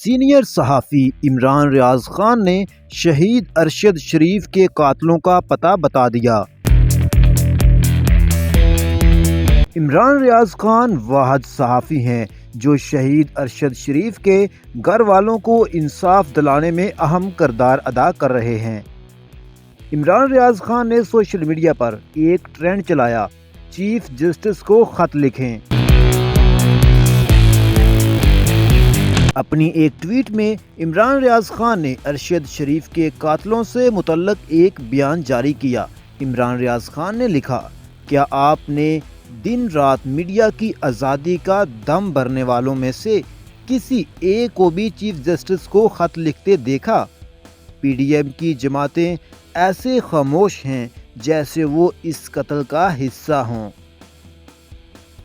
Senior صحافی عمران ریاض خان نے شہید ارشد شریف کے قاتلوں کا پتہ بتا دیا۔ عمران ریاض خان واحد صحافی ہیں جو شہید ارشد شریف کے گھر والوں کو انصاف دلانے میں اہم کردار ادا کر رہے ہیں۔ عمران ریاض خان نے سوشل میڈیا پر ایک ٹرینڈ چلایا، چیف جسٹس کو خط لکھیں۔ اپنی ایک ٹویٹ میں عمران ریاض خان نے ارشد شریف کے قاتلوں سے متعلق ایک بیان جاری کیا۔ عمران ریاض خان نے لکھا، کیا آپ نے دن رات میڈیا کی آزادی کا دم بھرنے والوں میں سے کسی ایک کو بھی چیف جسٹس کو خط لکھتے دیکھا؟ پی ڈی ایم کی جماعتیں ایسے خاموش ہیں جیسے وہ اس قتل کا حصہ ہوں۔